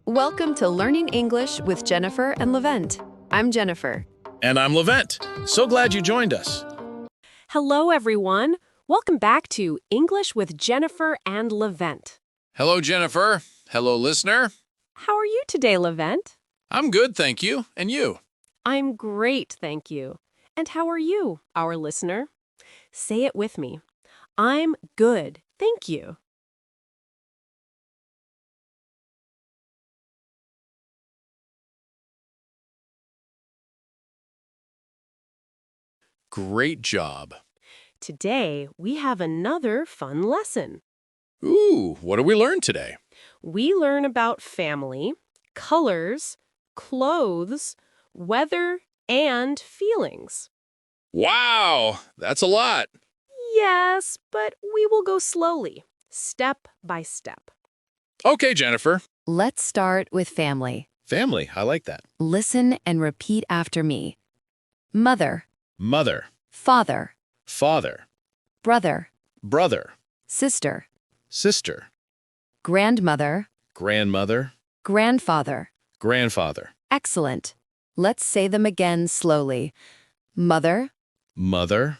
Welcome to Learning English with Jennifer and Levent. I'm Jennifer. And I'm Levent. So glad you joined us. Hello, everyone. Welcome back to English with Jennifer and Levent. Hello, Jennifer. Hello, listener. How are you today, Levent? I'm good, thank you. And you? I'm great, thank you. And how are you, our listener? Say it with me. I'm good, thank you. Great job. Today, we have another fun lesson. Ooh, what did we learn today? We learn about family, colors, clothes, weather, and feelings. Wow, that's a lot. Yes, but we will go slowly, step by step. Okay, Jennifer. Let's start with family. Family, I like that. Listen and repeat after me. Mother, Mother, father, father, brother, brother, sister, sister, grandmother, grandmother, grandfather. grandfather, Excellent. Let's say them again slowly. Mother, mother,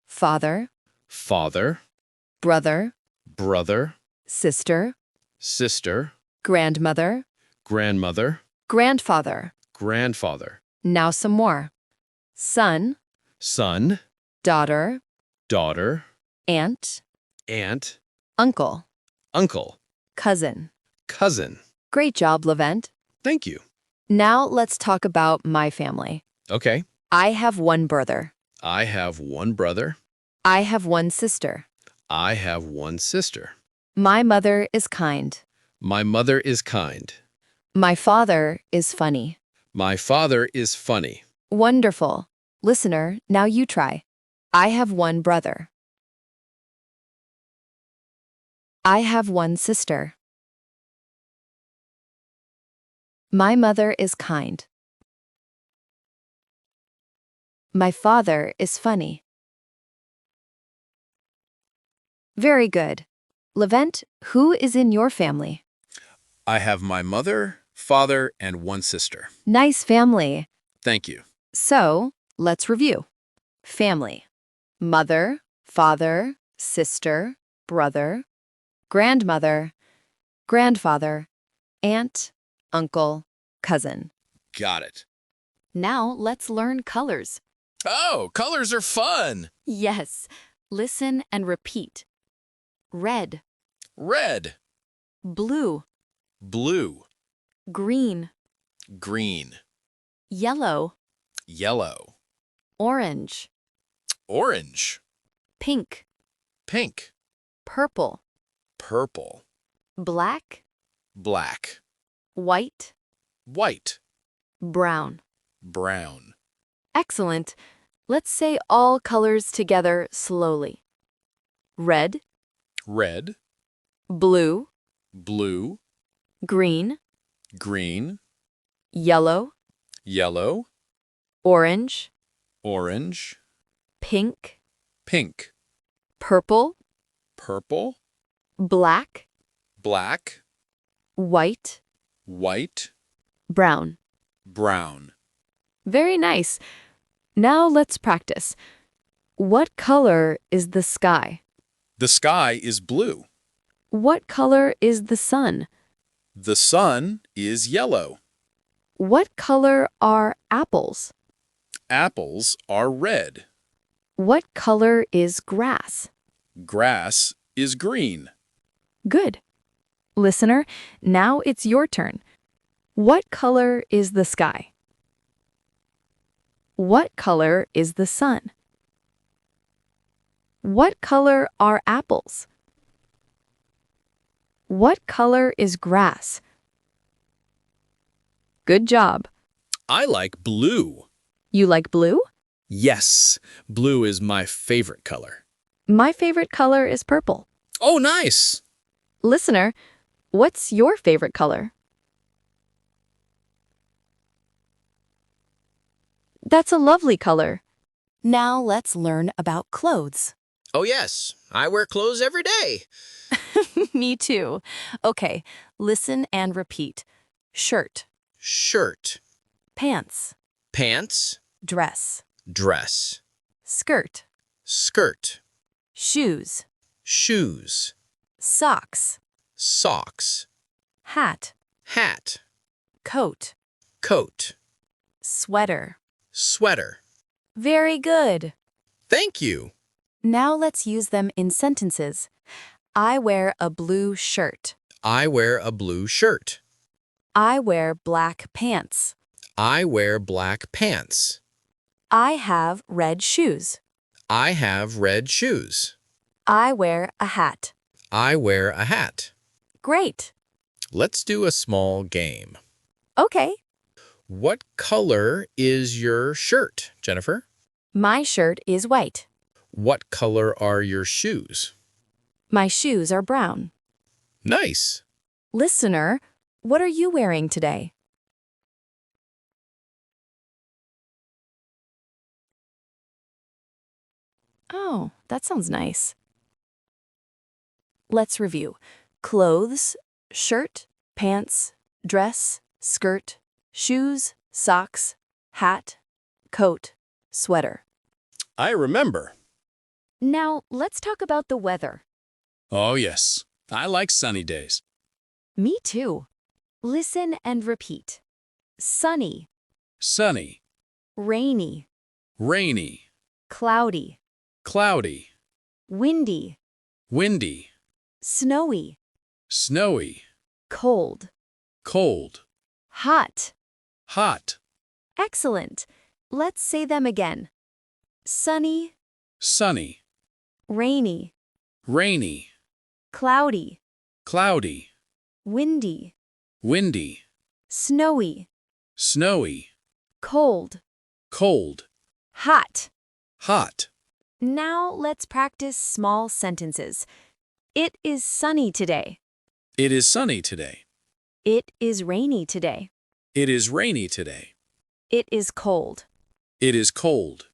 father, father, brother, brother, sister, sister, grandmother, grandmother, grandfather. grandfather, Now some more. Son, son, daughter, daughter, aunt, aunt, uncle, uncle, cousin. cousin. Great job, Levent. Thank you. Now let's talk about my family. Okay. I have one brother. I have one brother. I have one sister. I have one sister. My mother is kind. My mother is kind. My father is funny. My father is funny. Wonderful. Listener, now you try. I have one brother. I have one sister. My mother is kind. My father is funny. Very good. Levent, who is in your family? I have my mother, father, and one sister. Nice family. Thank you. So, let's review. Family. Mother, father, sister, brother, grandmother, grandfather, aunt, uncle, cousin. Got it. Now let's learn colors. Oh, colors are fun. Yes. Listen and repeat. Red, Red, blue, blue, green, green, yellow, yellow, orange, orange, pink, pink, purple, purple, black, black, white, white, brown. brown. Excellent. Let's say all colors together slowly. Red, Red, blue, blue, green, green, yellow, yellow, orange, orange, pink, pink, purple, purple, black, black, white, white, brown. brown. Very nice. Now let's practice. What color is the sky? The sky is blue. What color is the sun? The sun is yellow. What color are apples? Apples are red. What color is grass? Grass is green. Good. Listener, now it's your turn. What color is the sky? What color is the sun? What color are apples? What color is grass? Good job. I like blue. You like blue? Yes, blue is my favorite color. My favorite color is purple. Oh, nice. Listener, what's your favorite color? That's a lovely color. Now let's learn about clothes. Oh, yes. I wear clothes every day. Me too. Okay, listen and repeat. shirt, shirt, pants, pants, dress, dress, skirt, skirt, shoes, shoes, socks, socks, hat, hat, coat, coat, sweater. sweater. Very good. Thank you. Now let's use them in sentences. I wear a blue shirt. I wear a blue shirt. I wear black pants. I wear black pants. I have red shoes. I have red shoes. I wear a hat. I wear a hat. Great. Let's do a small game. Okay. What color is your shirt, Jennifer? My shirt is white. What color are your shoes? My shoes are brown. Nice. Listener, what are you wearing today? Oh, that sounds nice. Let's review. Clothes, shirt, pants, dress, skirt, shoes, socks, hat, coat, sweater. I remember. Now, let's talk about the weather. Oh, yes. I like sunny days. Me too. Listen and repeat. Sunny, Sunny, rainy, rainy, cloudy, cloudy, windy, windy, snowy, snowy, cold, cold, hot. hot, Excellent. Let's say them again. Sunny, sunny, rainy, rainy, cloudy, cloudy, windy, windy, snowy, snowy, cold, cold, hot. hot. Now let's practice small sentences. It is sunny today. It is sunny today. It is rainy today. It is rainy today. It is cold. It is cold.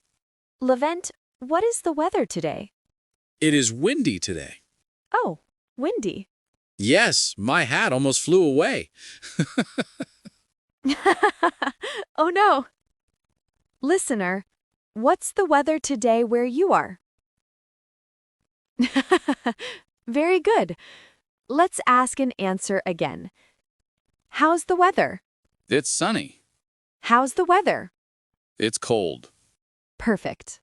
Levent, what is the weather today? It is windy today. Oh, windy. Yes, my hat almost flew away. Oh no. Listener, what's the weather today where you are? Very good. Let's ask and answer again. How's the weather? It's sunny. How's the weather? It's cold. Perfect.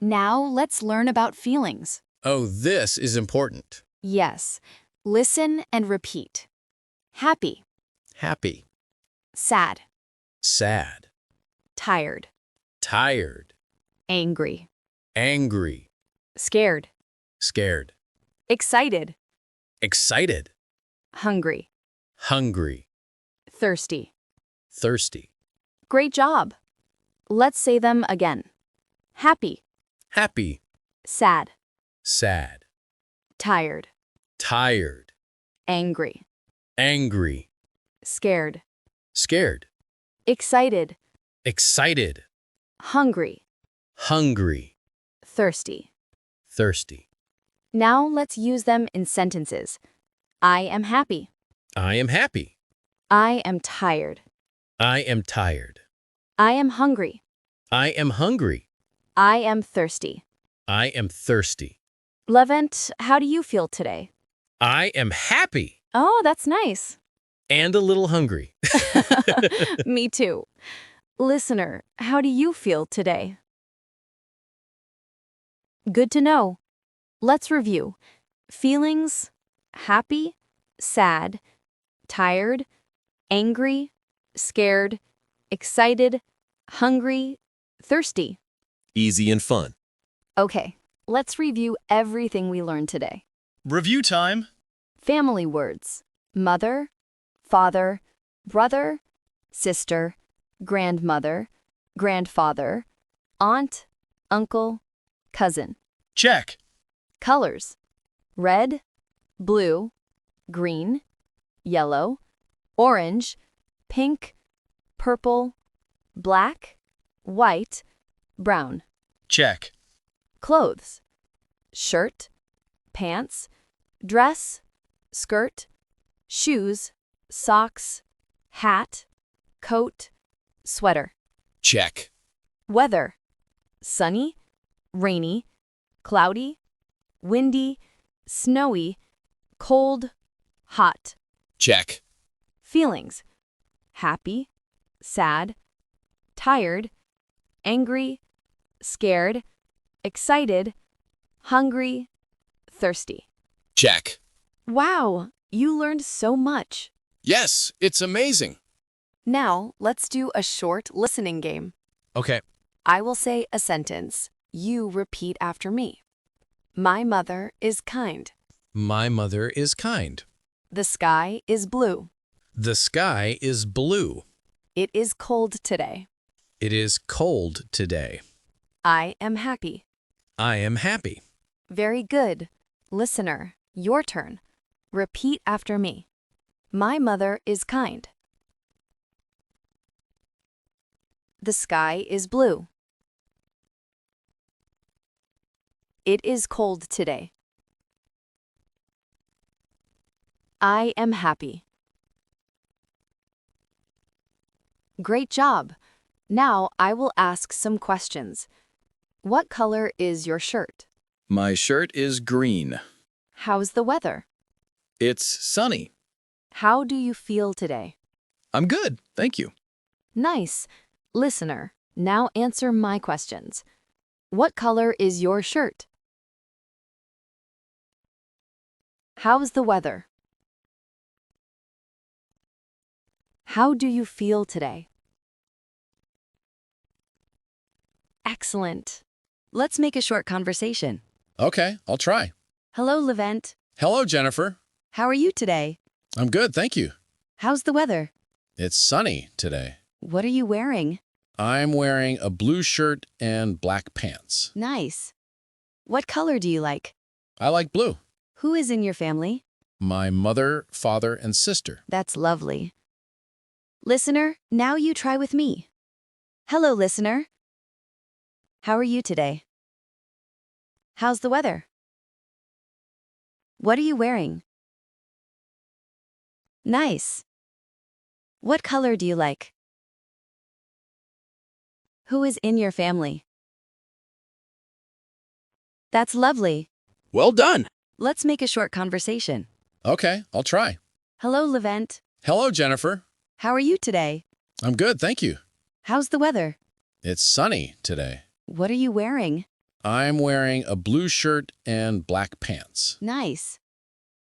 Now let's learn about feelings. Oh, this is important. Yes. Listen and repeat. Happy, Happy, sad, sad, tired, tired, angry, angry, scared, scared, excited, excited, hungry, hungry, thirsty. thirsty, Great job. Let's say them again. Happy, happy, sad, sad, tired, tired, angry, angry, scared, scared, excited, excited, hungry, hungry, thirsty. thirsty. Now let's use them in sentences. I am happy. I am happy. I am tired. I am tired. I am hungry. I am hungry. I am thirsty. I am thirsty. Levent, how do you feel today? I am happy Oh, that's nice. and a little hungry. Me too. Listener, how do you feel today? Good to know. Let's review. Feelings: happy, sad, tired, angry, scared, excited, hungry, thirsty. Easy and fun. Okay, let's review everything we learned today. Review time. Family words: mother, father, brother, sister, grandmother, grandfather, aunt, uncle, cousin. Check. Colors: red, blue, green, yellow, orange, pink, purple, black, white, brown. Check. Clothes: shirt, pants, dress, skirt, shoes, socks, hat, coat, sweater. Check. Weather: sunny, rainy, cloudy, windy, snowy, cold, hot. Check. Feelings: happy, sad, tired, angry, scared, excited, hungry, thirsty. Check. Wow, you learned so much. Yes, it's amazing. Now, let's do a short listening game. Okay. I will say a sentence. You repeat after me. My mother is kind. My mother is kind. The sky is blue. The sky is blue. It is cold today. It is cold today. I am happy. I am happy. Very good. Listener, your turn. Repeat after me. My mother is kind. The sky is blue. It is cold today. I am happy. Great job. Now I will ask some questions. What color is your shirt? My shirt is green. How's the weather? It's sunny. How do you feel today? I'm good, thank you. Nice. Listener, now answer my questions. What color is your shirt? How's the weather? How do you feel today? Excellent. Let's make a short conversation. Okay, I'll try. Hello, Levent. Hello, Jennifer. How are you today? I'm good, thank you. How's the weather? It's sunny today. What are you wearing? I'm wearing a blue shirt and black pants. Nice. What color do you like? I like blue. Who is in your family? My mother, father, and sister. That's lovely. Listener, now you try with me. Hello, listener. How are you today? How's the weather? What are you wearing? Nice. What color do you like? Who is in your family? That's lovely. Well done. Let's make a short conversation. Okay, I'll try. Hello, Levent. Hello, Jennifer. How are you today? I'm good, thank you. How's the weather? It's sunny today. What are you wearing? I'm wearing a blue shirt and black pants. Nice.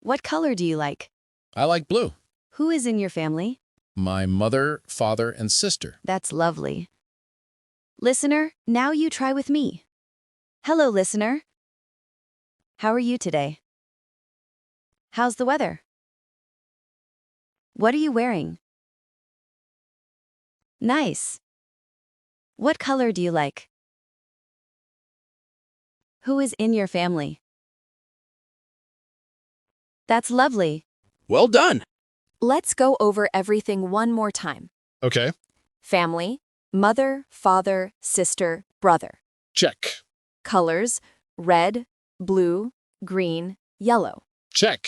What color do you like? I like blue. Who is in your family? My mother, father, and sister. That's lovely. Listener, now you try with me. Hello, listener. How are you today? How's the weather? What are you wearing? Nice. What color do you like? Who is in your family? That's lovely. Well done. Let's go over everything one more time. Okay. Family, mother, father, sister, brother. Check. Colors, red, blue, green, yellow. Check.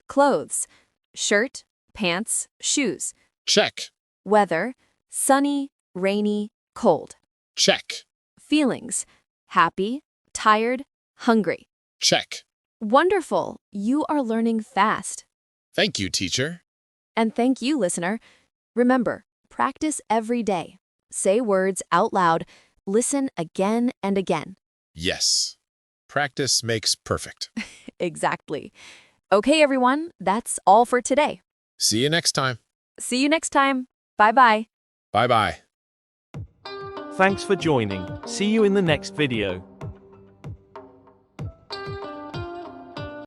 Clothes, shirt, pants, shoes. Check. Weather, sunny, rainy, cold. Check. Feelings, happy, tired, hungry. Check. Wonderful! You are learning fast. Thank you, teacher. And thank you, listener. Remember, practice every day. Say words out loud. Listen again and again. Yes. Practice makes perfect. Exactly. Okay, everyone, that's all for today. See you next time. See you next time. Bye-bye. Bye-bye. Thanks for joining. See you in the next video.